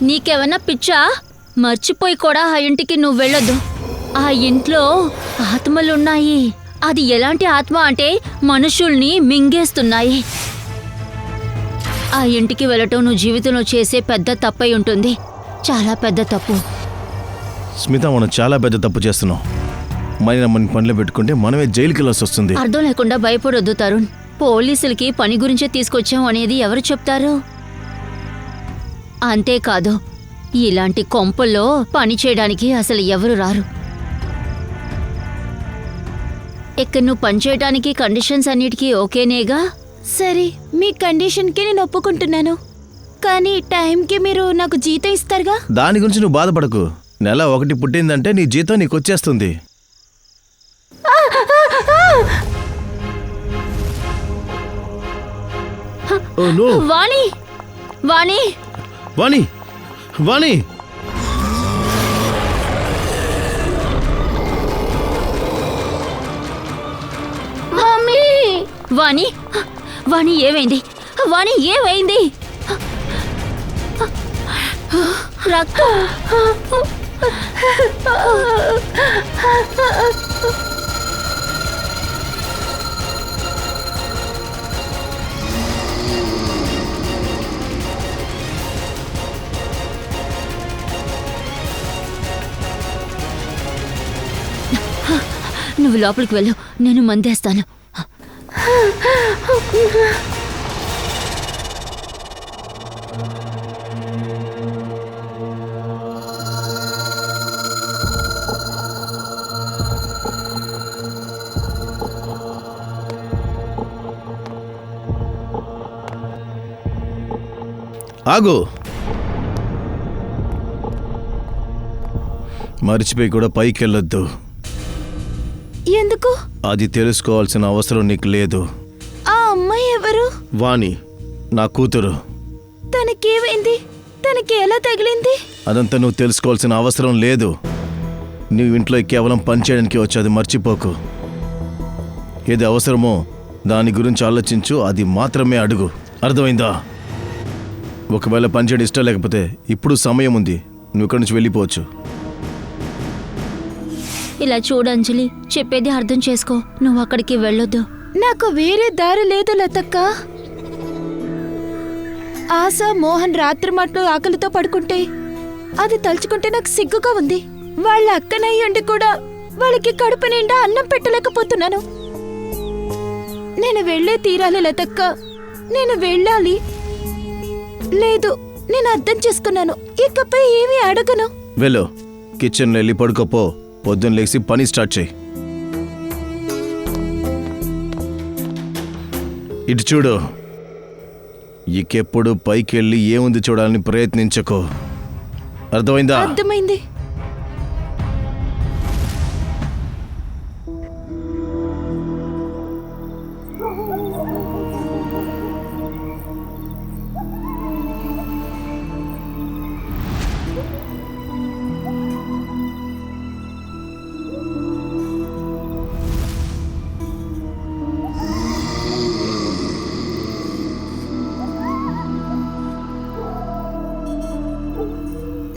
నీకేమన్నా పిచ్చా? మర్చిపోయి కూడా ఆ ఇంటికి నువ్వు వెళ్ళొద్దు. ఆ ఇంట్లో ఆత్మలున్నాయి. అది ఎలాంటి ఆత్మ అంటే మనుషుల్ని మింగేస్తున్నాయి. ఆ ఇంటికి వెళ్ళటం నువ్వు జీవితంలో చేసే పెద్ద తప్పై ఉంటుంది. చాలా పెద్ద తప్పు. స్మిత, మనం చాలా పెద్ద తప్పు చేస్తున్నాం. మన పనిలో పెట్టుకుంటే మనమే జైలుకి వెళ్ళాల్సి వస్తుంది. అర్థం లేకుండా భయపడొద్దు తరుణ్. పోలీసులకి పని గురించే తీసుకొచ్చాం అనేది ఎవరు చెప్తారు? అంతేకాదు, ఇలాంటి కొంపల్లో పని చేయడానికి అసలు ఎవరు రారు. ఇక్కడ నువ్వు పనిచేయడానికి కండిషన్స్ అన్నిటికీ ఓకేనేగా? సరే, మీ కండిషన్కి నేను ఒప్పుకుంటున్నాను. కానీ టైంకి మీరు నాకు జీతం ఇస్తారుగా? దాని గురించి నువ్వు బాధపడకు. నెల 1 పుట్టిందంటే నీ జీతం నీకు వచ్చేస్తుంది. వాణి, వాణి, వాణి, వాణి! మమ్మీ! వాణి, వాణి ఏమైంది? వాణి ఏమైంది? రక్తం! నువ్వు లోపలికి వెళ్ళు, నేను మందేస్తాను. ఆగు! మర్చిపోయి కూడా పైకి వెళ్ళొద్దు. ఎందుకు? అది తెలుసుకోవాల్సిన అవసరం నీకు లేదు. ఆ అమ్మాయి ఎవరు? వాణి, నా కూతురు. తనకేమైంది? తనకి ఎలా తగిలింది? అదంతా నువ్వు తెలుసుకోవాల్సిన అవసరం లేదు. నువ్వు ఇంట్లో కేవలం పని చేయడానికి వచ్చేది మర్చిపోకు. ఏది అవసరమో దాని గురించి ఆలోచించు, అది మాత్రమే అడుగు. అర్థమైందా? ఒకవేళ పని చేయడం ఇష్టం లేకపోతే ఇప్పుడు సమయం ఉంది, నువ్వు ఇక్కడి నుంచి వెళ్ళిపోవచ్చు. ఇలా చూడు అంజలి, చెప్పేది అర్థం చేసుకో. నువ్వు అక్కడికి వెళ్ళొద్దు. నాకు వేరే దారి లేదు లతక్క. ఆశ, మోహన్ రాత్రి మాటలు ఆకలితో పడుకుంటే అది తలుచుకుంటే నాకు సిగ్గుగా ఉంది. వాళ్ళ అక్కనయ్యండి కూడా వాళ్ళకి కడుపు నిండా అన్నం పెట్టలేకపోతున్నాను. నేను వెళ్ళే తీరాలి లతక్క, నేను వెళ్ళాలి. లేదు, నేను అర్థం చేసుకున్నాను. ఇకపై ఏమీ అడగను. వెళ్ళు, కిచెన్లో వెళ్ళి పడుకోపో. పొద్దున్న లేచి పని స్టార్ట్ చేయి. ఇటు చూడు, ఇకెప్పుడు పైకి వెళ్ళి ఏముంది చూడాలని ప్రయత్నించకో. అర్థమైందా? అర్థమైంది.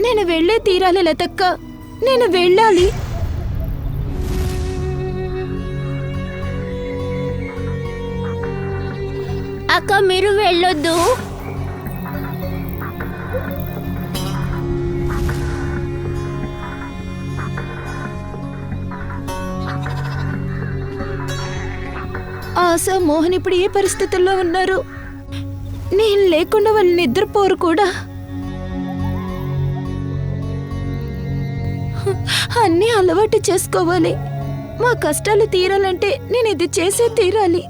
నేను వెళ్ళే తీరాలి లతక్క, నేను వెళ్ళాలి. అక్క, మీరు వెళ్ళొద్దు. ఆశ, మోహన్ ఇప్పుడు ఏ పరిస్థితుల్లో ఉన్నారు? నేను లేకుండా వాళ్ళు నిద్రపోరు కూడా. అన్నీ అలవాటు చేసుకోవాలి. మా కష్టాలు తీరాలంటే నేను ఇది చేసే తీరాలి.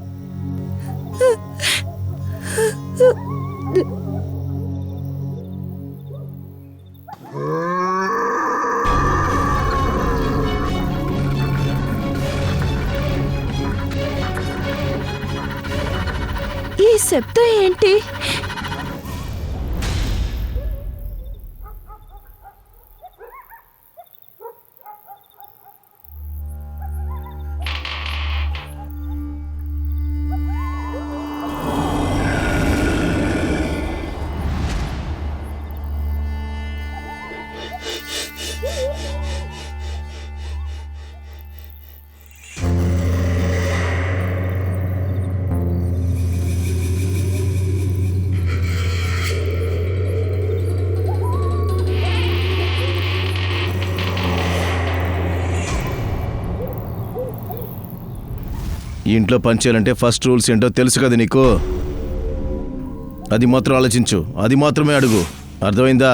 ఈ శబ్దం ఏంటి? ఈ ఇంట్లో పనిచేయాలంటే ఫస్ట్ రూల్స్ ఏంటో తెలుసు కదా నీకు. అది మాత్రం ఆలోచించు, అది మాత్రమే అడుగు, అర్థమైందా?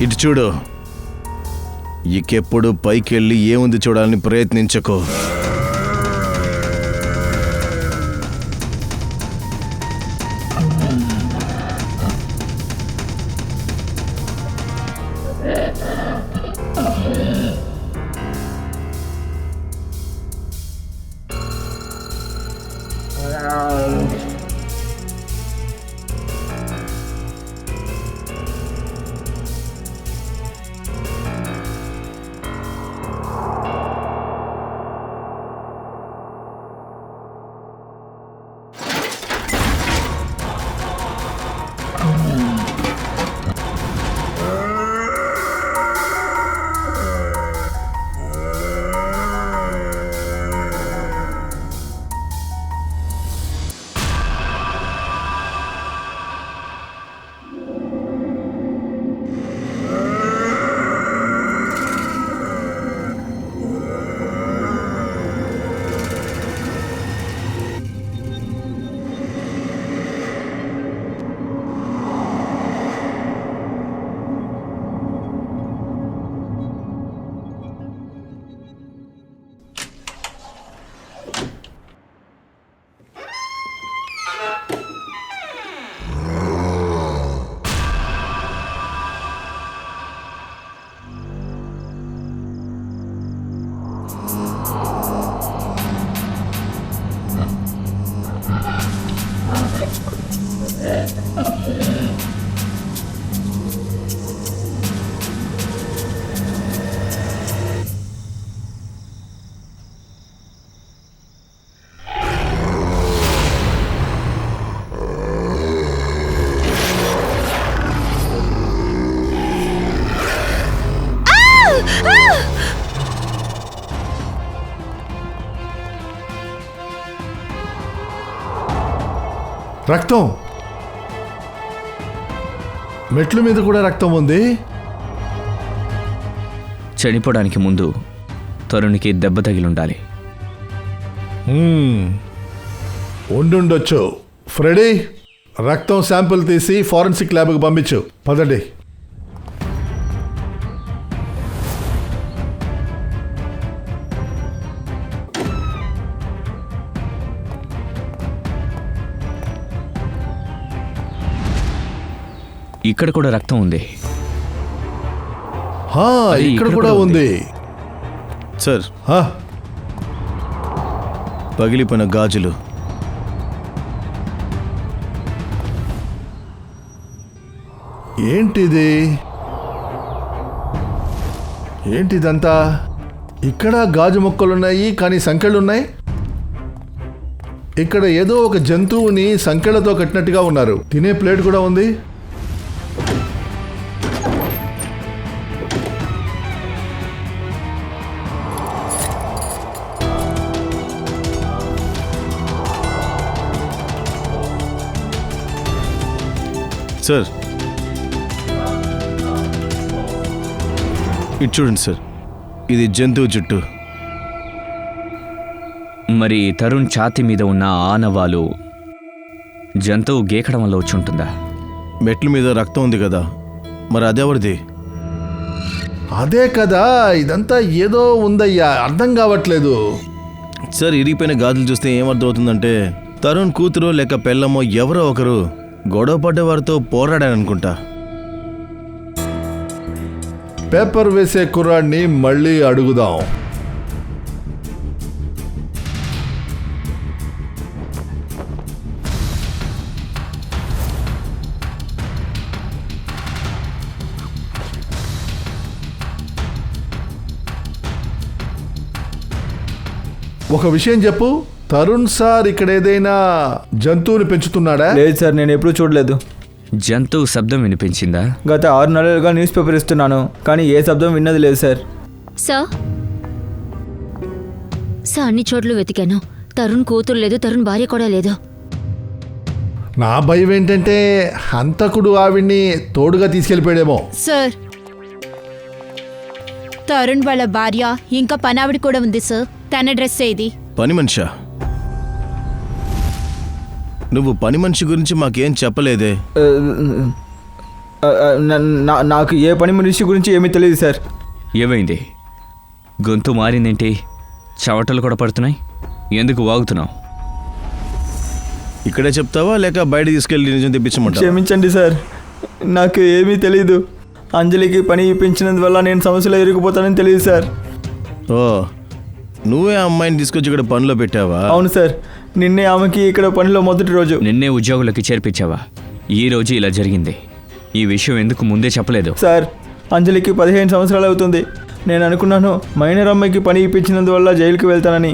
ఇటు చూడు, ఇకెప్పుడు పైకెళ్ళి ఏముంది చూడాలని ప్రయత్నించకు. రక్తం, మెట్ల మీద కూడా రక్తం ఉంది. చనిపోవడానికి ముందు తరుణ్కి దెబ్బ తగిలుండాలి. ఉండుండొచ్చు. ఫ్రెడీ, రక్తం శాంపుల్ తీసి ఫారెన్సిక్ ల్యాబ్కి పంపించు. పదండి. ఇక్కడ కూడా రక్తం ఉంది. ఇక్కడ కూడా ఉంది సార్. పగిలిపోయిన గాజులు. ఏంటిదంతా? ఇక్కడ గాజు మొక్కలున్నాయి, కానీ సంకెళ్ళున్నాయి. ఇక్కడ ఏదో ఒక జంతువుని సంకెళ్లతో కట్టినట్టుగా ఉన్నారు. తినే ప్లేట్ కూడా ఉంది. సార్, ఇటు చూడండి సార్, ఇది జంతువు జుట్టు. మరి తరుణ్ ఛాతీ మీద ఉన్న ఆనవాలు జంతువు గీకడం వల్ల వచ్చి ఉంటుందా? మెట్ల మీద రక్తం ఉంది కదా, మరి అదెవరిది? అదే కదా, ఇదంతా ఏదో ఉందయ్యా, అర్థం కావట్లేదు. సార్, ఇరిగిపోయిన గాజులు చూస్తే ఏమర్థమవుతుందంటే తరుణ్ కూతురు లేక పెళ్ళమో ఎవరో ఒకరు గొడవ పడ్డవారితో పోరాడారనుకుంటా. పేపర్ వేసే కుర్రాడిని మళ్ళీ అడుగుదాం. ఒక విషయం చెప్పు, తరుణ్ సార్ ఇక్కడ ఏదైనా జంతువుని పెంచుతున్నాడా? లేదు సార్, నేను ఎప్పుడూ చూడలేదు. జంతువు శబ్దం వినిపించిందా? గత 6 నెలలుగా న్యూస్ పేపర్ ఇస్తున్నాను, కానీ ఏ శబ్దం విన్నది లేదు సార్. సార్ అన్ని చోట్ల వెతికాను. తరుణ్ కూతురు లేదు, తరుణ్ భార్య కూడా లేదు. నా భయం ఏంటంటే హంతకుడు ఆవిడ్ని తోడుగా తీసుకెళ్ళిపోయాడేమో. సార్, తరుణ్ వాళ్ళ భార్య ఇంకా పనావిడ కూడా ఉంది సార్. తన డ్రెస్ ఇది. పని మనిషా? నువ్వు పని మనిషి గురించి మాకేం చెప్పలేదే. నాకు ఏ పని మనిషి గురించి ఏమీ తెలియదు సార్. ఏమైంది? గొంతు మారిందేంటి? చవటలు కూడా పడుతున్నాయి. ఎందుకు వాగుతున్నావు? ఇక్కడే చెప్తావా లేక బయట తీసుకెళ్ళి నిజం తెప్పించమంటావా? క్షమించండి సార్, నాకు ఏమీ తెలీదు. అంజలికి పని ఇప్పించినందువల్ల నేను సమస్యలో ఇరుక్కుపోతానని తెలియదు సార్. ఓ, నువ్వే ఆ అమ్మాయిని తీసుకొచ్చి ఇక్కడ పనిలో పెట్టావా? అవును సార్, నిన్నే ఆమెకి ఇక్కడ పనిలో మొదటి రోజు. నిన్నే ఉద్యోగులకి చేర్పించావా? ఈ రోజు ఇలా జరిగింది. ఈ విషయం ఎందుకు ముందే చెప్పలేదు? సార్, అంజలికి 15 సంవత్సరాలు అవుతుంది. నేను అనుకున్నాను మైనర్ అమ్మాయికి పని ఇప్పించినందువల్ల జైలుకి వెళ్తానని.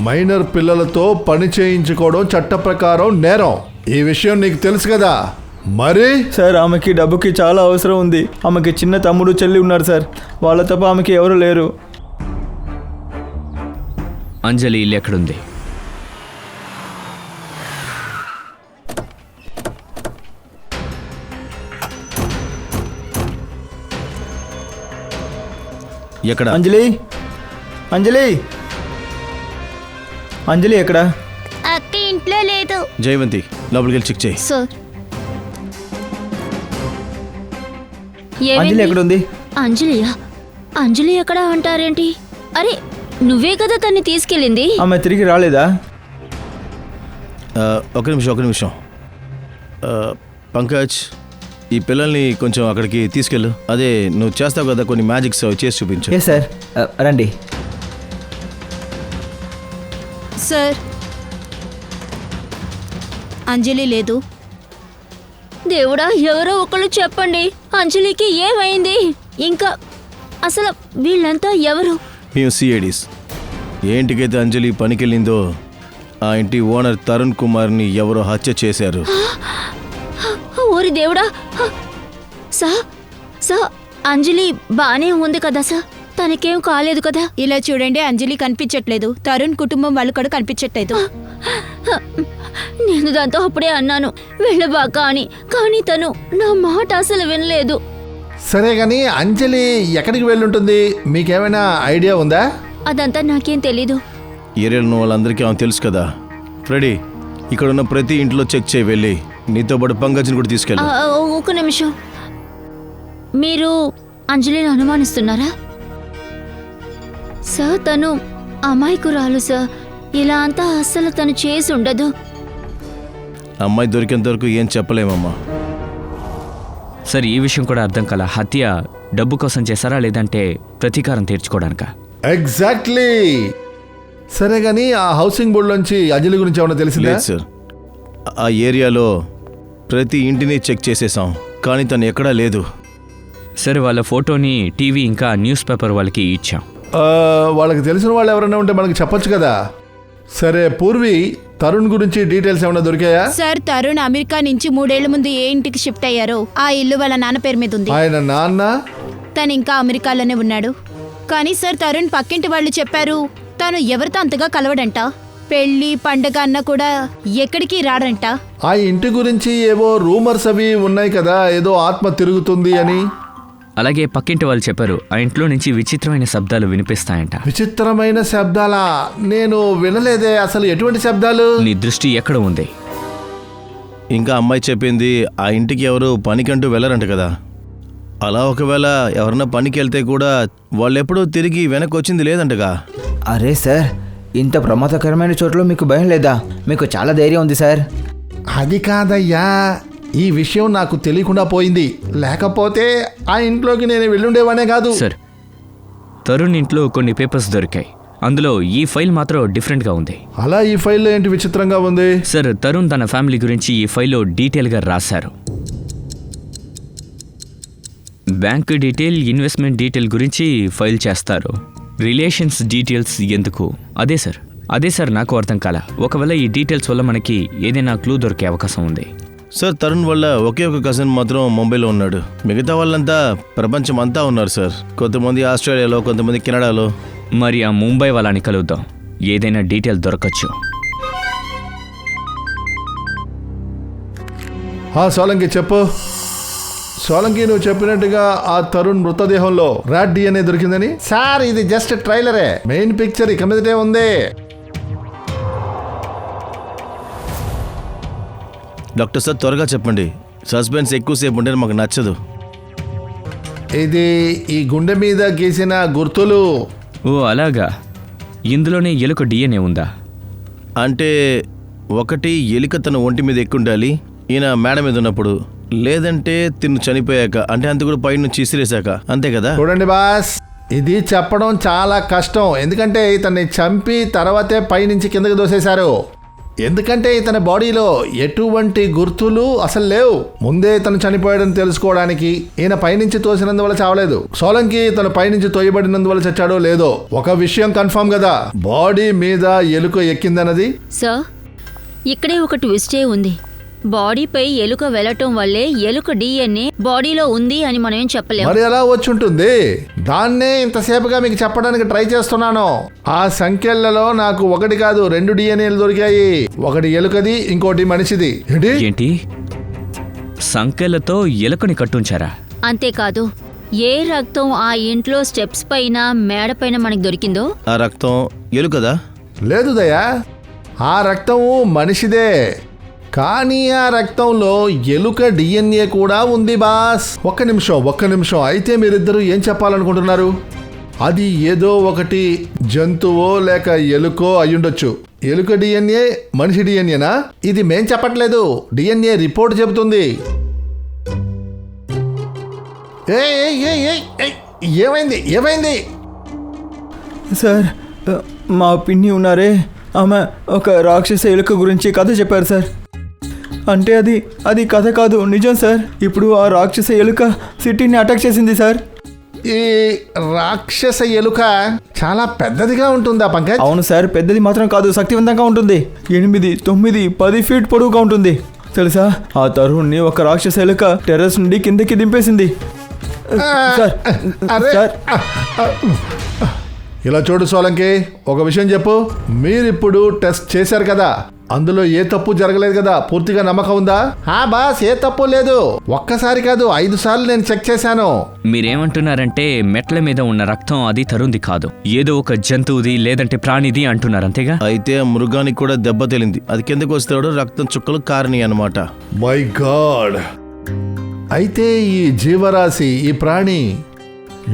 మైనర్ పిల్లలతో పని చేయించుకోవడం చట్ట ప్రకారం నేరం. ఈ విషయం నీకు తెలుసు కదా మరి? సార్, ఆమెకి డబ్బుకి చాలా అవసరం ఉంది. ఆమెకి చిన్న తమ్ముడు చెల్లి ఉన్నారు సార్. వాళ్ళ తప్ప ఆమెకి ఎవరు లేరు. అంజలి ఇల్లు ఎక్కడుంది? ఎక్కడ? అంజలి, అంజలి, అంజలి ఎక్కడ? అక్క ఇంట్లో లేదు. జయవంతి, లోపలికి వెళ్ళి చెక్ చేయి. సార్ అంజలి ఎక్కడ ఉంది? అంజలియా? అంజలి ఎక్కడ అంటారేంటి? అరే, నువ్వే కదా తన్ని తీసుకెళ్ళింది. ఆమె తిరిగి రాలేదా? ఒక నిమిషం. పంకజ్, ఈ పిల్లల్ని కొంచెం అక్కడికి తీసుకెళ్ళు. అదే నువ్వు చేస్తావు కదా కొన్ని మ్యాజిక్స్, చేసి చూపించు. ఏ సార్, రండి. సార్, అంజలి లేదు. దేవుడా, ఎవరో ఒకళ్ళు చెప్పండి, అంజలికి ఏమైంది? ఇంకా అసలు వీళ్ళంతా ఎవరు? మేము సిఐడీస్. ఏ ఇంటికైతే అంజలి పనికెళ్ళిందో ఆ ఇంటి ఓనర్ తరుణ్ కుమార్ని ఎవరో హత్య చేశారు. ఓరి దేవుడా! సా అంజలి బానే ఉంది కదా సార్? తనకేం కాలేదు కదా? ఇలా చూడండి, అంజలి కనిపించట్లేదు. తరుణ్ కుటుంబం వాళ్ళు కూడా కనిపించట్లేదు. నేను దాంతో అప్పుడే అన్నాను వెళ్ళబాక అని, కానీ తను నా మాట అసలు వినలేదు. సరే గాని అంజలి ఎక్కడికి వెళ్ళుంటుంది? మీకేమైనా ఐడియా ఉందా? అదంతా నాకేం తెలీదు. ఏరియాలో ఉన్న వాళ్ళందరికీ ఆమె తెలుసు కదా. ఫ్రెడీ, ఇక్కడ ఉన్న ప్రతి ఇంట్లో చెక్ చేయి. వెళ్ళి నీతో పాటు పంకజ్ని కూడా తీసుకెళ్ళి. ఒక నిమిషం, మీరు అంజలిని అనుమానిస్తున్నారా? సార్, తను అమాయకురాలు సార్. ఇలా అంతా అస్సలు తను చేసి ఉండదు. అమ్మాయి దొరికేంత వరకు ఏం చెప్పలేమమ్మా. సరే, ఈ విషయం కూడా అర్థం కల. హత్య డబ్బు కోసం చేశారా లేదంటే ప్రతీకారం తీర్చుకోవడానికా? ఎగ్జాక్ట్లీ. సరే గాని ఆ హౌసింగ్ బోర్డు నుంచి అంజలి గురించి ఏమైనా తెలిసిందా? లేదు సార్, ఆ ఏరియాలో ప్రతి ఇంటిని చెక్ చేసేసాం, కానీ తను ఎక్కడా లేదు. సరే, వాళ్ళ ఫోటోని టీవీ ఇంకా న్యూస్ పేపర్ వాళ్ళకి ఇచ్చాం. వాళ్ళకి తెలిసిన వాళ్ళు ఎవరైనా ఉంటే మనకి చెప్పొచ్చు కదా. సరే పూర్వి, తరుణ్ గురించి డీటెయిల్స్ ఏమైనా దొరికాయా? సార్, తరుణ్ అమెరికా నుంచి 3 ఏళ్ల ముందు ఏ ఇంటికి షిఫ్ట్ అయ్యారో ఆ ఇల్లు వాళ్ళ నాన్న పేరు మీద ఉంది. ఆయన నాన్న? తను ఇంకా అమెరికాలోనే ఉన్నాడు. కానీ సార్, తరుణ్ పక్కింటి వాళ్ళు చెప్పారు తను ఎవరితో అంతగా కలవడంట. పెళ్లి పండగ అన్న కూడా ఎక్కడికి రాడంట. ఆ ఇంటి గురించి ఏవో రూమర్స్ అవి ఉన్నాయి కదా, ఏదో ఆత్మ తిరుగుతుంది అని. అలాగే పక్కింటి వాళ్ళు చెప్పారు ఆ ఇంట్లో నుంచి విచిత్రమైన శబ్దాలు వినిపిస్తాయంట. విచిత్రమైన శబ్దాలా? నేను వినలేదే. అసలు ఎటువంటి శబ్దాలు? నీ దృష్టి ఎక్కడ ఉంది? ఇంకా అమ్మాయి చెప్పింది ఆ ఇంటికి ఎవరు పనికంటూ వెళ్ళరంట కదా. అలా ఒకవేళ ఎవరన్నా పనికి వెళ్తే కూడా వాళ్ళెప్పుడూ తిరిగి వెనక్కి వచ్చింది లేదంటగా. అరే సార్, ఇంత ప్రమాదకరమైన చోట్ల మీకు భయం లేదా? మీకు చాలా ధైర్యం ఉంది సార్. అది కాదయ్యా, ఈ విషయం నాకు తెలియకుండా పోయింది. లేకపోతే ఆ ఇంట్లోకి నేను వెళ్ళుండేవానే కాదు. సార్, తరుణ్ ఇంట్లో కొన్ని పేపర్స్ దొరికాయి. అందులో ఈ ఫైల్ మాత్రం డిఫరెంట్గా ఉంది. అలా ఈ ఫైల్లో ఏంటి విచిత్రంగా ఉంది? సార్, తరుణ్ తన ఫ్యామిలీ గురించి ఈ ఫైల్లో డీటెయిల్గా రాశారు. బ్యాంక్ డీటెయిల్, ఇన్వెస్ట్మెంట్ డీటెయిల్ గురించి ఫైల్ చేస్తారు. రిలేషన్స్ డీటెయిల్స్ ఎందుకు? అదే సార్ నాకు అర్థం కాల. ఒకవేళ ఈ డీటెయిల్స్ వల్ల మనకి ఏదైనా క్లూ దొరికే అవకాశం ఉంది. సార్ తరుణ్ వల్ల ఒకే ఒక కజిన్ మాత్రం ముంబైలో ఉన్నాడు. మిగతా వాళ్ళంతా ప్రపంచం అంతా ఉన్నారు సార్. కొంతమంది ఆస్ట్రేలియాలో, కొంతమంది కెనడాలో. మరి ఆ ముంబై వాళ్ళని కలుద్దాం, ఏదైనా డీటెయిల్ దొరకచ్చు. సోలంకి చెప్పు. సోలంకి, నువ్వు చెప్పినట్టుగా ఆ తరుణ్ మృతదేహంలో ర్యాట్ DNA దొరికిందని. సార్ ఇది జస్ట్ ట్రైలరే, మెయిన్ పిక్చర్ ఇక మీదటే ఉంది. డాక్టర్ సార్ త్వరగా చెప్పండి, సస్పెన్స్ ఎక్కువసేపు ఉంటే మాకు నచ్చదు. ఇది ఈ గుండె మీద గీసిన గుర్తులు. ఓ అలాగా, ఇందులోనే ఎలుక DNA ఉందా? అంటే ఒకటి ఎలిక తన ఒంటి మీద ఎక్కుండాలి ఈయన మేడ మీద ఉన్నప్పుడు, లేదంటే తిను చనిపోయాక, అంటే అంత కూడా పై నుంచి ఇసిరేశాక, అంతే కదా? చూడండి బాస్, ఇది చెప్పడం చాలా కష్టం. ఎందుకంటే ఇతన్ని చంపి తర్వాతే పైనుంచి కిందకి దోసేశారు. ఎందుకంటే ఇతని బాడీలో ఎటువంటి గుర్తులు అసలు లేవు. ముందే ఇతను చనిపోయాడని తెలుసుకోవడానికి ఈయన పైనుంచి తోసినందువల్ల చావలేదు. సోలంకి ఇతను పైనుంచి తోయబడినందువల్ల చచ్చాడో లేదో ఒక విషయం కన్ఫర్మ్ కదా, బాడీ మీద ఎలుక ఎక్కిందన్నది. సార్ ఇక్కడే ఒక ట్విస్టే ఉంది. బాడీపై ఎలుక వెళ్ళటం వల్లే ఎలుక DNA బాడీలో ఉంది అని మనం ఏం చెప్పలేము. మరి ఎలా వచ్చుంటుంది? దాన్నే ఇంతసేపుగా మీకు చెప్పడానికి ట్రై చేస్తున్నాను. ఆ సంఖ్యలలో నాకు ఒకటి కాదు 2 DNAలు దొరికాయి. ఒకటి ఎలుకది, ఇంకోటి మనిషిది. ఏంటి, సంఖ్యలతో ఎలుకని కట్టుంచారా? అంతేకాదు, ఏ రక్తం ఆ ఇంట్లో స్టెప్స్ పైన, మేడ పైన మనకి దొరికిందో ఆ రక్తం ఎలుకదా? లేదు దయా, ఆ రక్తము మనిషిదే, కానీ ఆ రక్తంలో ఎలుక DNA కూడా ఉంది బాస్. ఒక్క నిమిషం. అయితే మీరిద్దరూ ఏం చెప్పాలనుకుంటున్నారు? అది ఏదో ఒకటి జంతువో లేక ఎలుకో అయ్యుండొచ్చు. ఎలుక DNA, మనిషి DNAనా? ఇది మేం చెప్పట్లేదు, DNA రిపోర్ట్ చెబుతుంది. ఏమైంది? సార్, మా పిన్ని ఉన్నారే, ఆమె ఒక రాక్షస ఎలుక గురించి కథ చెప్పారు సార్. అంటే అది కథ కాదు, నిజం సార్. ఇప్పుడు ఆ రాక్షస ఎలుక సిటీని అటాక్ చేసింది సార్. ఈ రాక్షస ఎలుక చాలా పెద్దదిగా ఉంటుందా పంకజ్? అవును సార్, పెద్దది మాత్రం కాదు, శక్తివంతంగా ఉంటుంది. 8, 9, 10 ఫీట్ పొడవుగా ఉంటుంది. తెలుసా, ఆ తరుణ్ణి ఒక రాక్షస ఎలుక టెర్రస్ నుండి కిందకి దింపేసింది. సార్ ఇలా చూడు సోలంకి, ఒక విషయం చెప్పు. మీరిప్పుడు టెస్ట్ చేశారు కదా, అందులో ఏ తప్పు జరగలేదు కదా? పూర్తిగా నమ్మకం ఉందా? బాస్, ఏ తప్పు లేదు. ఒక్కసారి కాదు 5 సార్లు నేను చెక్ చేశాను. మీరేమంటున్నారంటే మెట్ల మీద ఉన్న రక్తం అది తరుంది కాదు, ఏదో ఒక జంతువుది లేదంటే ప్రాణిది అంటున్నారు, అంతేగా? అయితే మృగానికి కూడా దెబ్బ తేలింది, అది కిందకు వస్తాడు, రక్తం చుక్కలు కారణి అన్నమాట. My God! అయితే ఈ జీవరాశి, ఈ ప్రాణి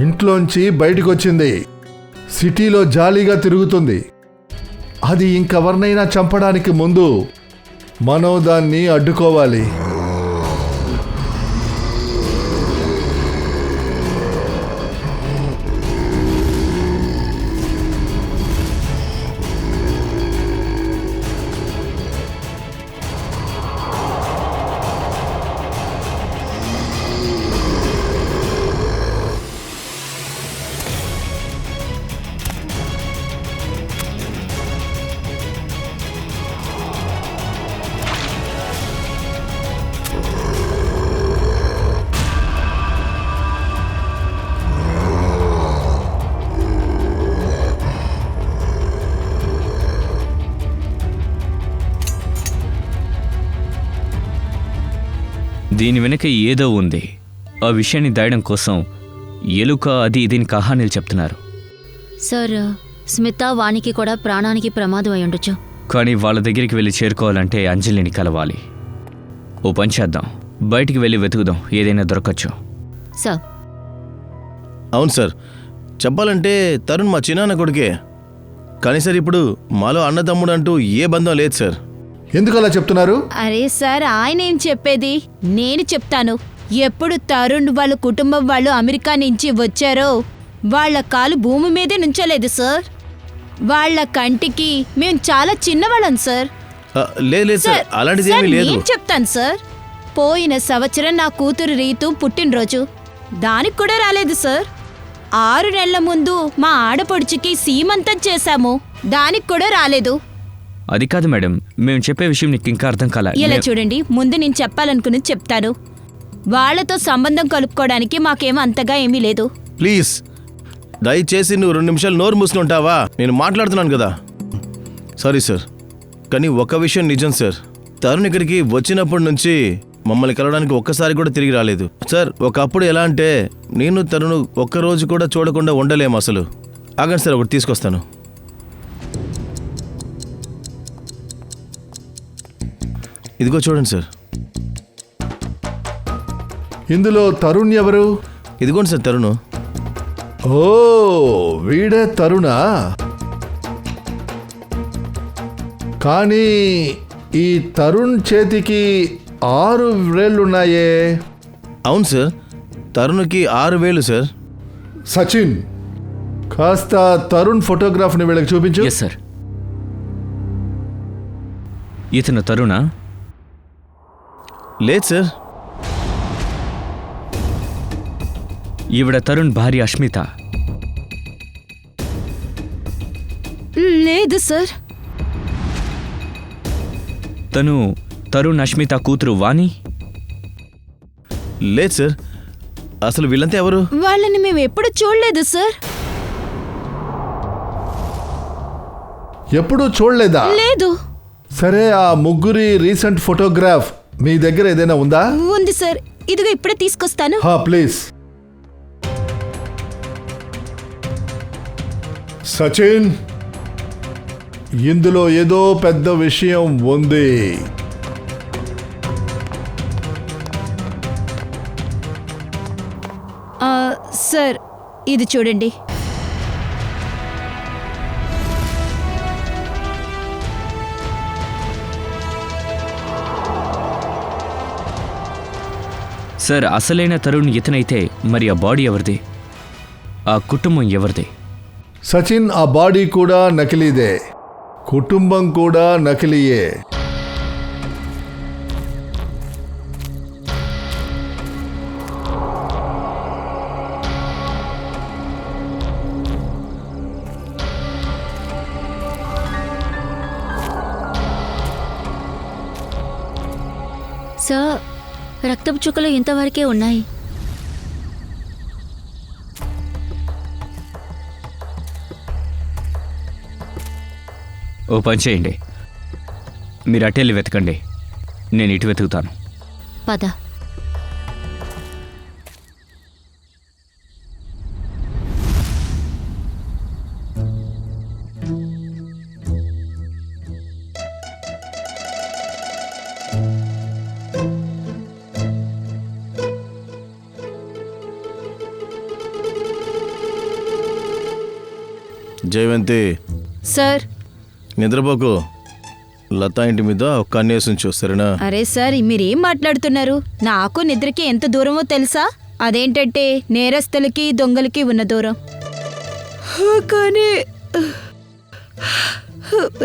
ఇంట్లోంచి బయటకు వచ్చింది, సిటీలో జాలీగా తిరుగుతుంది. అది ఇంకెవరినైనా చంపడానికి ముందు మనం దాన్ని అడ్డుకోవాలి. దీని వెనక ఏదో ఉంది. ఆ విషయాన్ని దాయడం కోసం ఎలుక అది దీని కహానీలు చెప్తున్నారు. సార్, స్మిత వానికి కూడా ప్రాణానికి ప్రమాదం అయి ఉండొచ్చు. కానీ వాళ్ళ దగ్గరికి వెళ్ళి చేరుకోవాలంటే అంజలిని కలవాలి. ఓ పని చేద్దాం, బయటికి వెళ్ళి వెతుకుదాం, ఏదైనా దొరకచ్చు. సార్ అవును సార్, చెప్పాలంటే తరుణ్ మా చిన్నాన్న కొడుకే. కానీ సార్ ఇప్పుడు మాలో అన్నదమ్ముడు అంటూ ఏ బంధం లేదు సార్. ఎందుకు అలా చెప్తున్నారు? అరే సార్, ఆయన ఏం చెప్పేది, నేను చెప్తాను. ఎప్పుడు తరుణ్ వాళ్ళ కుటుంబం వాళ్ళు అమెరికా నుంచి వచ్చారో వాళ్ళ కాలు భూమి మీదే నుంచోలేదు సార్. వాళ్ళ కంటికి మేము చాలా చిన్నవాళ్ళం సార్. లేదు సార్, అలాంటిది ఏమీ లేదు. నేను చెప్తాను సార్, పోయిన సంవత్సరం నా కూతురు రీతు పుట్టినరోజు, దానికి కూడా రాలేదు సార్. 6 నెలల ముందు మా ఆడపడుచుకి సీమంతం చేశాము, దానికి కూడా రాలేదు. అది కాదు మేడం, మేము చెప్పే విషయం నీకు ఇంకా అర్థం కాల. ఇలా చూడండి, ముందు నేను చెప్పాలనుకున్నది చెప్తాను. వాళ్లతో సంబంధం కలుపుకోవడానికి మాకేమో అంతగా ఏమీ లేదు. ప్లీజ్ దయచేసి నువ్వు 2 నిమిషాలు నోరు మూసుకుని ఉంటావా? నేను మాట్లాడుతున్నాను కదా. సారీ సార్, కానీ ఒక విషయం నిజం సార్. తరుణ్ ఇక్కడికి వచ్చినప్పటి నుంచి మమ్మల్ని కలవడానికి ఒక్కసారి కూడా తిరిగి రాలేదు సార్. ఒకప్పుడు ఎలా అంటే నేను తరుణ్ ఒక్కరోజు కూడా చూడకుండా ఉండలేము అసలు. ఆగండి సార్, ఒకటి తీసుకొస్తాను. ఇదిగో చూడండి సార్. ఇందులో తరుణ్ ఎవరు? ఇదిగోండి సార్ తరుణ్. ఓ, వీడే తరుణా? కానీ ఈ తరుణ్ చేతికి 6 వేళ్ళున్నాయే. అవును సార్, తరుణ్కి 6 వేలు సార్. సచిన్, కాస్త తరుణ్ ఫోటోగ్రాఫ్ని వీళ్ళకి చూపించు. Yes sir. ఇతను తరుణా? లేదు సార్. ఈవిడ తరుణ్ భార్య అష్మిత. లేదు సార్. తను తరుణ్ అష్మిత కూతురు వాణి. లేదు సార్. అసలు వీళ్ళంతా ఎవరు? వాళ్ళని మేము ఎప్పుడు చూడలేదు సార్. ఎప్పుడూ చూడలేదా? లేదు. సరే, ఆ ముగ్గురి రీసెంట్ ఫోటోగ్రాఫ్ మీ దగ్గర ఏదైనా ఉందా? ఉంది సార్, ఇదిగో ఇప్పుడే తీసుకొస్తాను. ప్లీజ్. సచిన్, ఇందులో ఏదో పెద్ద విషయం ఉంది. సార్, ఇది చూడండి. సార్, అసలైన తరుణ్ ఇతనైతే మరి ఆ బాడీ ఎవరిది? ఆ కుటుంబం ఎవరిది? సచిన్, ఆ బాడీ కూడా నకిలీదే, కుటుంబం కూడా నకిలీయే. సార్, రక్తపు చుక్కలు ఇంతవరకే ఉన్నాయి. ఓ పని చేయండి, మీరు అటెళ్ళి వెతకండి, నేను ఇటు వెతుకుతాను. పద. జయవంతి, సార్. నిద్రపోకు. లతా ఇంటి మీద ఒక కన్నేసి సరేనా? అరే సార్, మీరేం మాట్లాడుతున్నారు? నాకు నిద్రకి ఎంత దూరమో తెలుసా? అదేంటంటే నేరస్తులకి దొంగలకి ఉన్న దూరం. కానీ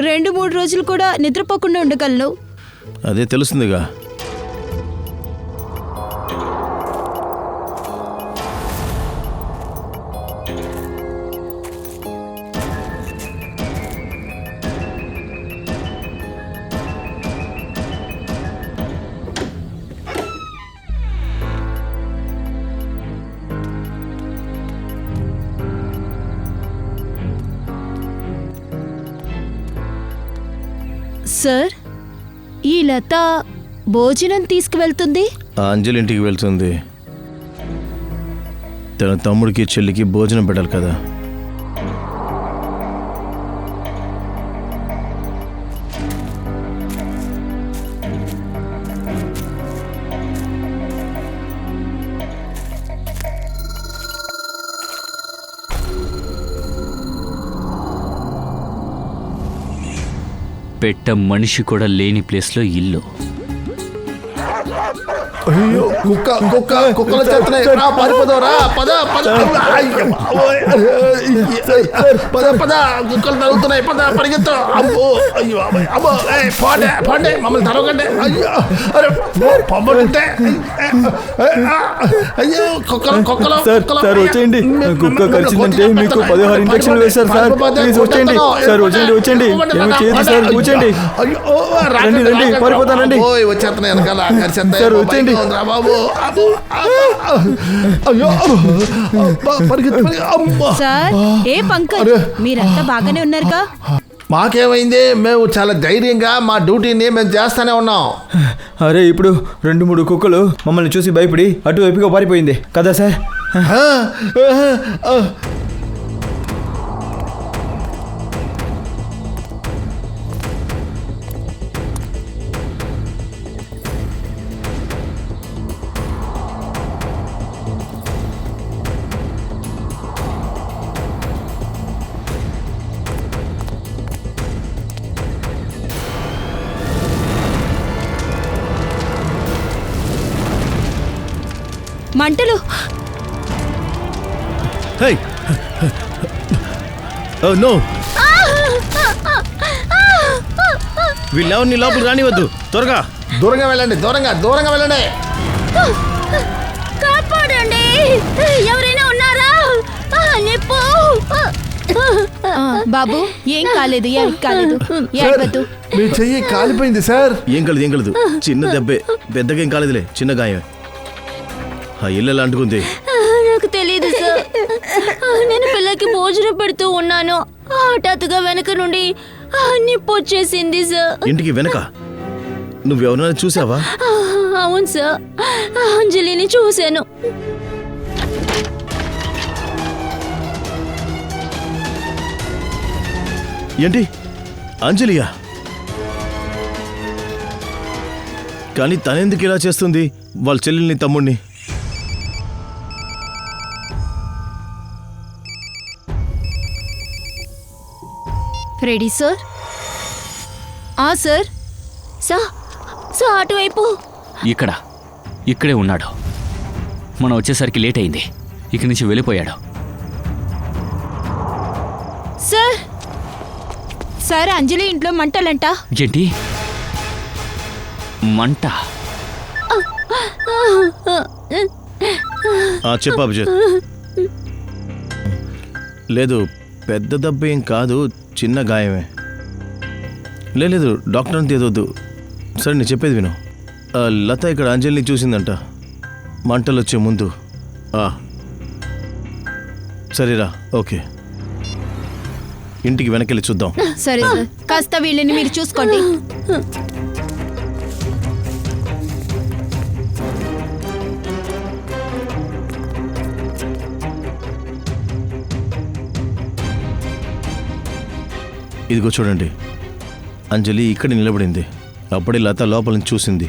2-3 రోజులు కూడా నిద్రపోకుండా ఉండగలను. అదే తెలుస్తుందిగా. సార్, ఈ లత భోజనం తీసుకువెళ్తుంది. ఆ అంజలి ఇంటికి వెళ్తుంది. తన తమ్ముడికి చెల్లికి భోజనం పెట్టాలి కదా. పెట్ట మనిషి కూడా లేని ప్లేస్లో ఇల్లు. అయ్యో కుక్కలు చేస్తున్నాయి. రా, పారిపోదాం, రా, పద పద. అయ్యో, ఓయ్. పద పద, కుక్కలు తరుగుతున్నాయి, పద పరిగెత్తు. అమ్మో, అయ్యో, అమ్మో, పోండి, మమ్మల్ని తరగండి. అయ్యో, అరే పొమ్మంటే. అయ్యో, కుక్కలు సార్ వచ్చేయండి. కుక్క కరిచిందంటే మీకు 16 ఇంజక్షన్లు వేశారు సార్. ప్లీజ్ వచ్చేయండి సార్, వచ్చేయండి. ఏమి చేయదు సార్, కూర్చోండి. రండి, పారిపోతానండి. వచ్చేస్తున్నాయి వెనకాల. సార్ వచ్చేయండి. బాబు, అయ్యో, సార్ ఏ పంకజ్, మీరంతా బాగానే ఉన్నారుగా? మాకేమైంది? మేము చాలా ధైర్యంగా మా డ్యూటీని మేము చేస్తానే ఉన్నాం. అరే ఇప్పుడు 2-3 కుక్కలు మమ్మల్ని చూసి భయపడి అటువైపుగా పారిపోయింది కదా సార్. మంటలు. హే, ఓ నో, వీళ్ళెవరిని లోపలికి రానివద్దు. త్వరగా దూరంగా వెళ్ళండి, దూరంగా వెళ్ళండి. కాపాడండి, ఎవరైనా ఉన్నారా? నిప్పు. బాబు ఏం కాలేదు, ఏడవద్దు. మీ చెయ్యి కాలిపోయింది సార్. ఏం కలదు, చిన్న దెబ్బే, పెద్దగా ఏం కాలేదులే, చిన్న గాయం. ఆ ఇల్లు ఎలా అంటుకుంది? నాకు తెలియదు సార్. నేను పిల్లకి భోజనం పెడుతూ ఉన్నాను, హఠాత్తుగా వెనక నుండి నిప్పు వచ్చేసింది సార్. ఇంటికి వెనక నువ్వెవరైనా చూసావా? అవును సార్, అంజలిని చూశాను. ఏంటి, అంజలియా? కానీ తనెందుకు ఇలా చేస్తుంది? వాళ్ళ చెల్లెల్ని, తమ్ముడిని. Ready sir? సార్. సార్ అటువైపు. ఇక్కడే ఉన్నాడు. మనం వచ్చేసరికి లేట్ అయింది. ఇక్కడి నుంచి వెళ్ళిపోయాడు. సార్ అంజలి ఇంట్లో మంటలంట. ఏంటి మంట? చెప్పు అభిజిత్. లేదు, పెద్ద దెబ్బ ఏం కాదు, చిన్న గాయమే. లేదు, డాక్టర్ అంత ఏదొద్దు. సరే నేను చెప్పేది విను. లత ఇక్కడ అంజలిని చూసిందంట మంటలు వచ్చే ముందు. సరేరా, ఓకే, ఇంటికి వెనకెళ్ళి చూద్దాం. సరే సార్, కాస్త వీళ్ళని మీరు చూసుకోండి. ఇదిగో చూడండి, అంజలి ఇక్కడ నిలబడింది. అప్పుడే లత లోపల నుంచి చూసింది.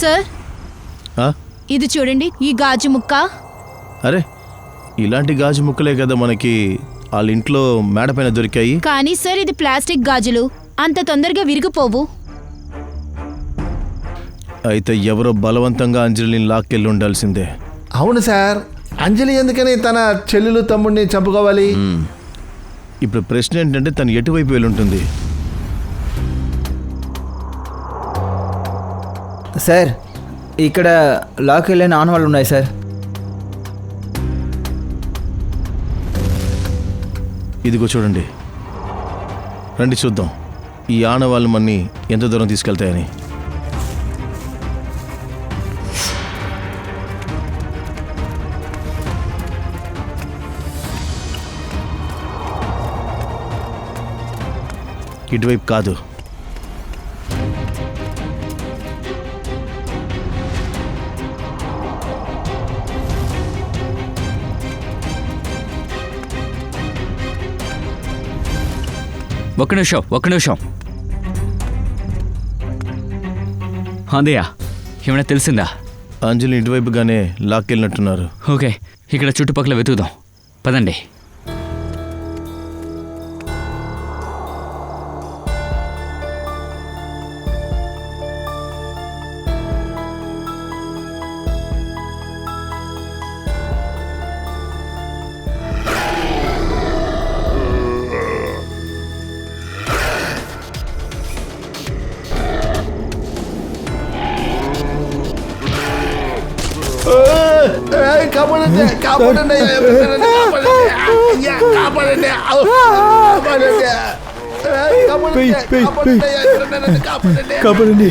సార్ ఇది చూడండి, ఈ గాజు ముక్క. అరే, ఇలాంటి గాజు ముక్కలే కదా మనకి వాళ్ళ ఇంట్లో మేడపైన దొరికాయి. కానీ సార్ ఇది ప్లాస్టిక్ గాజులు, అంత తొందరగా విరిగిపోవు. అయితే ఎవరో బలవంతంగా అంజలిని లాక్కెళ్ళి ఉండాల్సిందే. అవును సార్, అంజలి ఎందుకని తన చెల్లెలు తమ్ముడిని చంపుకోవాలి? ఇప్పుడు ప్రశ్న ఏంటంటే తను ఎటువైపు వెళ్ళుంటుంది? సార్ ఇక్కడ లాక్ వెళ్ళిన ఆనవాళ్ళు ఉన్నాయి సార్. ఇదిగో చూడండి, రండి చూద్దాం ఈ ఆనవాళ్ళు మన్ని ఎంత దూరం తీసుకెళ్తాయని. ఇటువైపు కాదు, ఒక్క నిమిషం. అదేయా, ఏమైనా తెలిసిందా? అంజలి ఇటువైపుగానే లాక్కెళ్ళినట్టున్నారు. ఓకే, ఇక్కడ చుట్టుపక్కల వెతుకుదాం, పదండి. కాపాడండి కాపాడండి కాపాడండి కాపాడండి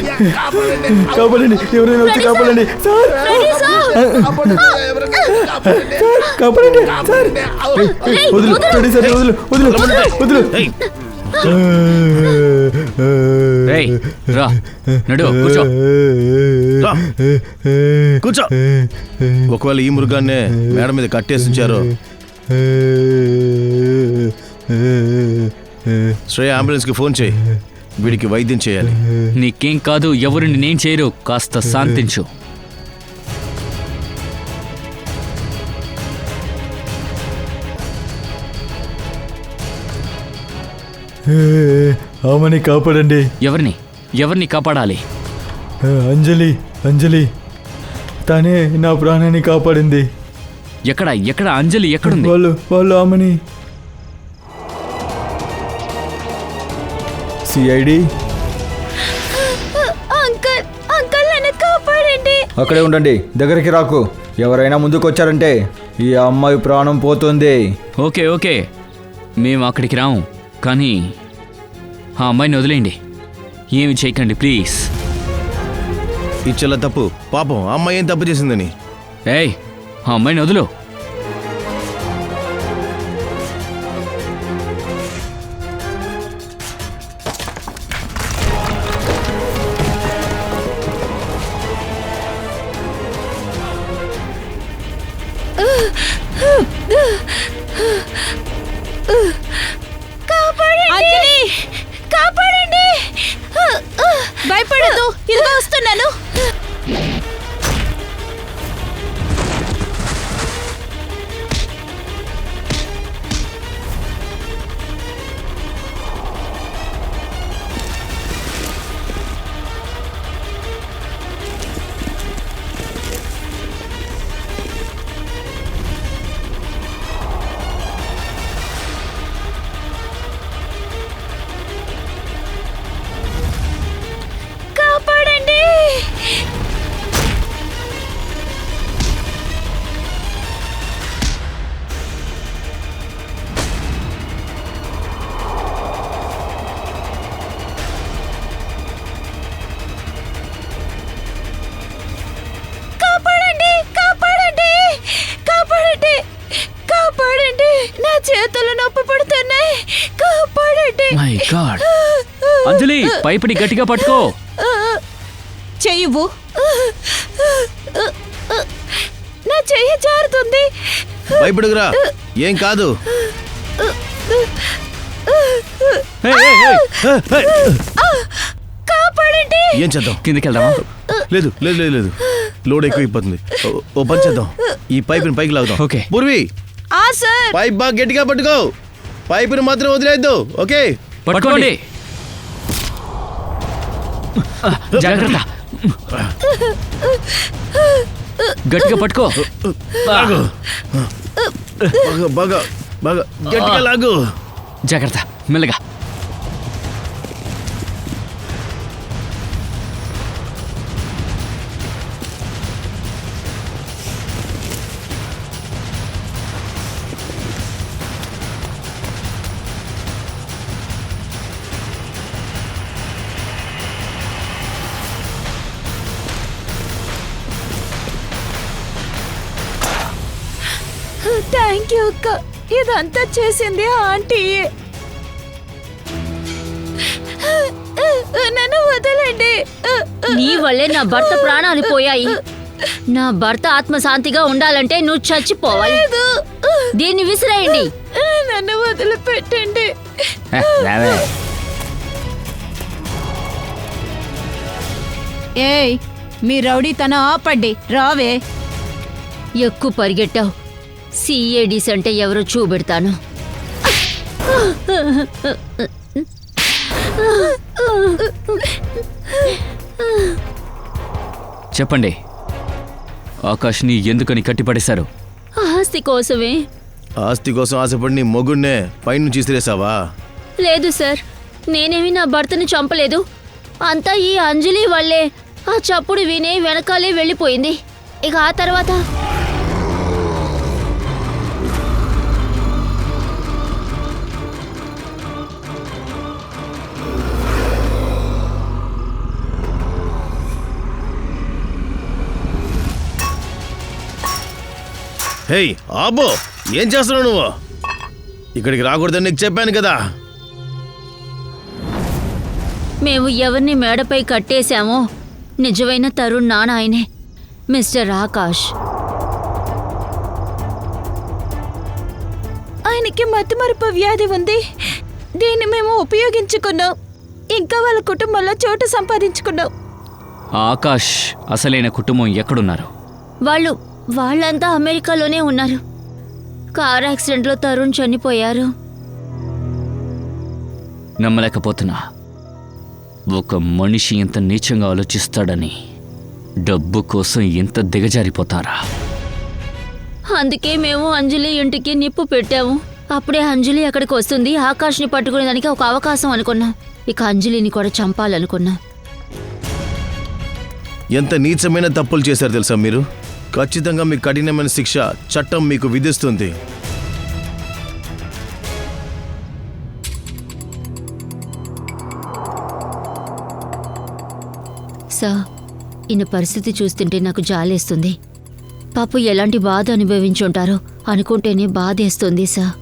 కాపాడండి ఎవరైనా వచ్చి కాపాడండి సార్ కాపాడండి సార్ వదులు రెడీ సార్ వదులు వదులు వదులు రేయ్, రా నడు కూర్చో. రా. కూర్చో. ఒకవేళ ఈ మృగాన్నే మేడ మీద కట్టేసి ఉంచారో శ్రేయ అంబులెన్స్కి ఫోన్ చేయి, వీడికి వైద్యం చేయాలి. నీకేం కాదు, ఎవరు నేనేం చేయరు, కాస్త శాంతించు. ఆమెని కాపాడండి. ఎవరిని ఎవరిని కాపాడాలి? అంజలి అంజలి తనే నా ప్రాణాన్ని కాపాడింది. ఎక్కడ ఎక్కడ అంజలి ఎక్కడుంది? వాళ్ళు ఆమెని సిఐడి అంకుల్ అంకుల్ నన్ను కాపాడండి. అక్కడే ఉండండి, దగ్గరికి రాకు. ఎవరైనా ముందుకు వచ్చారంటే ఈ అమ్మాయి ప్రాణం పోతుంది. ఓకే ఓకే, మేము అక్కడికి రాము, కానీ ఆ అమ్మాయిని వదిలేయండి, ఏమి చేయకండి ప్లీజ్. ఇచ్చేలా తప్పు, పాపం ఆ అమ్మాయి ఏం తప్పు చేసిందని. ఏయ్, ఆ అమ్మాయిని వదులు. అంజలి కాపాడండి. భయపడదు, ఇదిగో వస్తున్నాను. కాపాడండి. కాపాడండి కాపాడండి కాపాడండి కాపాడండి. నా చేతులు నొప్పి పడుతున్నాయి, కాపాడండి. My God. అంజలి, పైపిడి గట్టిగా పట్టుకో. చెయ్యవు, నా చెయ్యి జారుతుంది. భయపడుగురా, ఏం కాదు. ఏయ్, ఏయ్, ఏయ్. కాపాడండి. ఏం చేద్దాం? కిందకి వెళ్దామా? లేదు లేదు లేదు లేదు, లోడ్ ఎక్కువైపోతుంది. ఓ పని చేద్దాం, ఈ పైపుని పైకి లాగుదాం. ఓకే. పూర్వి, ఆ సార్. పైప్ బాగా గట్టిగా పట్టుకో, పైపుని మాత్రం వదిలేద్దు. ఓకే, పట్టుకోండి. జాగ్రత్త, గట్టిగా పట్టుకో. లాగు. బాగా బాగా బాగా గట్టిగా లాగు. జాగ్రత్త, మెల్లగా. థ్యాంక్ యూ అక్క, ఇదంతా చేసింది ఆ ఆంటీయే. నన్ను వదలండి. నీ వల్లే నా భర్త ప్రాణాలు పోయాయి. నా భర్త ఆత్మశాంతిగా ఉండాలంటే నువ్వు చచ్చిపోవాలి. లేదు, దీన్ని విసిరేయండి. నన్ను వదిలిపెట్టండి. ఏయ్, మీ రౌడీతనం ఆపండి, రావే. ఎక్కువ పరిగెట్టావు. సిఏడీస్ అంటే ఎవరో చూపెడతాను. చెప్పండి, ఆకాష్ని ఎందుకని కట్టిపడేశారు? ఆస్తి కోసమే. ఆస్తి కోసం ఆశపడి నీ మొగుడినే పైనుంచి విసిరేసావా? లేదు సార్, నేనేమి నా భర్తని చంపలేదు. అంతా ఈ అంజలి వల్లే. ఆ చప్పుడు వినే వెనకాలే వెళ్ళిపోయింది. ఇక ఆ తర్వాత హేయ్ ఆబో, ఏం చేస్తున్నావు నువ్వు? ఇక్కడికి రాకూడదని నీకు చెప్పాను కదా. మేము ఎవరిని మేడపై కట్టేశామో నిజమైన తరుణ్ నాన్న ఆయనే, మిస్టర్ ఆకాష్. ఆయనకి మతిమరుపు వ్యాధి ఉంది. దీన్ని మేము ఉపయోగించుకున్నాం. ఇంకా వాళ్ళ కుటుంబంలో చోటు సంపాదించుకున్నాం. ఆకాష్ అసలైన కుటుంబం ఎక్కడున్నారు? వాళ్ళంతా అమెరికాలోనే ఉన్నారు. కార్ యాక్సిడెంట్లో తరుణ్ చనిపోయారు. నమ్మలేకపోతున్నా. ఒక మనిషి ఇంత నీచంగా ఆలోచిస్తాడని. డబ్బు కోసం ఇంత దిగజారిపోతారా? అందుకే మేము అంజలి ఇంటికి నిప్పు పెట్టాము. అప్పుడే అంజలి అక్కడికి వస్తుంది. ఆకాష్ని పట్టుకునేదానికి ఒక అవకాశం అనుకున్నాం. ఇక అంజలిని కూడా చంపాలనుకున్నాం. ఎంత నీచమైన తప్పులు చేశారు తెలుసా మీరు? ఖచ్చితంగా మీకు కఠినమైన శిక్ష చట్టం మీకు విధిస్తుంది. సార్, ఈయన పరిస్థితి చూస్తుంటే నాకు జాలేస్తుంది. పాప ఎలాంటి బాధ అనుభవించుంటారో అనుకుంటేనే బాధేస్తుంది సార్.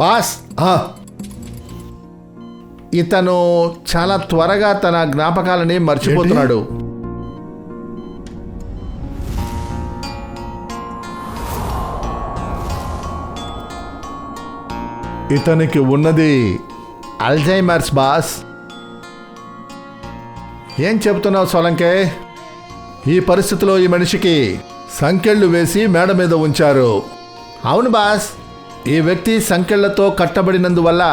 బాస్, ఇతను చాలా త్వరగా తన జ్ఞాపకాలని మర్చిపోతున్నాడు. ఇతనికి ఉన్నది అల్జైమర్స్ బాస్. ఏం చెబుతున్నావు సోలంకే? ఈ పరిస్థితిలో ఈ మనిషికి సంకెళ్ళు వేసి మేడ మీద ఉంచారు. అవును బాస్, ఈ వ్యక్తి సంకెళ్లతో కట్టబడినందువల్ల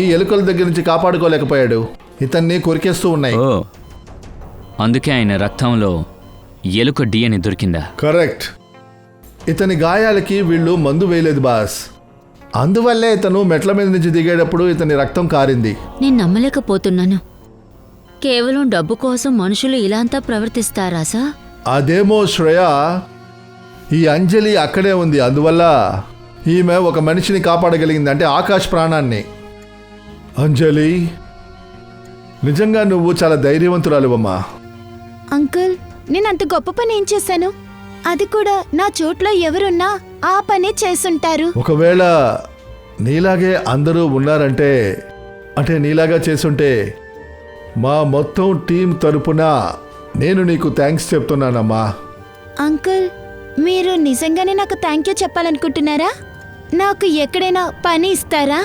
ఈ ఎలుకల దగ్గర నుంచి కాపాడుకోలేకపోయాడు. ఇతన్ని కొరికేస్తూ ఉన్నాయి. ఓ, అందుకే ఆయన రక్తంలో ఎలుక DNA దొరికిందా? కరెక్ట్. ఇతని గాయాలకి వీళ్ళు మందు వేయలేదు బాస్. అందువల్లే ఇతను మెట్ల మీద నుంచి దిగేటప్పుడు ఇతని రక్తం కారింది. నేను నమ్మలేకపోతున్నాను. కేవలం డబ్బు కోసం మనుషులు ఇలా అంతా ప్రవర్తిస్తారా సార్? అదేమో శ్రేయ, ఈ అంజలి అక్కడే ఉంది. అందువల్ల ఈమె ఒక మనిషిని కాపాడగలిగింది, అంటే ఆకాష్ ప్రాణాన్ని. అంజలి, నిజంగా నువ్వు చాలా ధైర్యవంతురాలువమ్మా. అంకుల్, నేను అంత గొప్ప పని ఏం చేశాను? అది కూడా నా చోట్లో ఎవరున్నా ఆ పనే చేసుంటారు. ఒకవేళ నీలాగే అందరూ ఉన్నారంటే, అంటే నీలాగా చేసుంటే, మా మొత్తం టీం తరపున నేను నీకు థ్యాంక్స్ చెప్తున్నానమ్మా. అంకుల్, మీరు నిజంగానే నాకు థ్యాంక్ యూ చెప్పాలనుకుంటున్నారా? నాకు ఎక్కడైనా పని ఇస్తారా?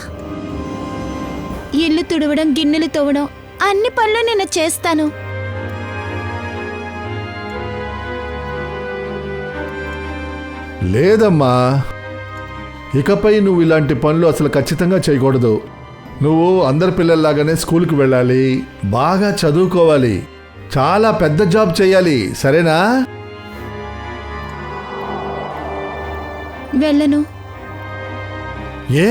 ఇల్లు తుడవడం, గిన్నెలు తోవడం, అన్ని పనులు నేను చేస్తాను. లేదమ్మా, ఇకపై నువ్వు ఇలాంటి పనులు అసలు ఖచ్చితంగా చేయకూడదు. నువ్వు అందరి పిల్లల్లాగానే స్కూల్కి వెళ్ళాలి, బాగా చదువుకోవాలి, చాలా పెద్ద జాబ్ చేయాలి, సరేనా? వెళ్ళను. ఏ?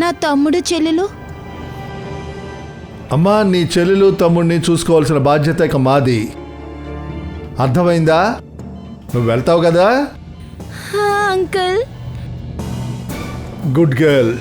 నా తమ్ముడు చెల్లెలు. అమ్మా, నీ చెల్లెలు తమ్ముడిని చూసుకోవాల్సిన బాధ్యత ఇక మాది. అర్థమైందా? నువ్వు వెళ్తావు కదా? అంకుల్. Good girl.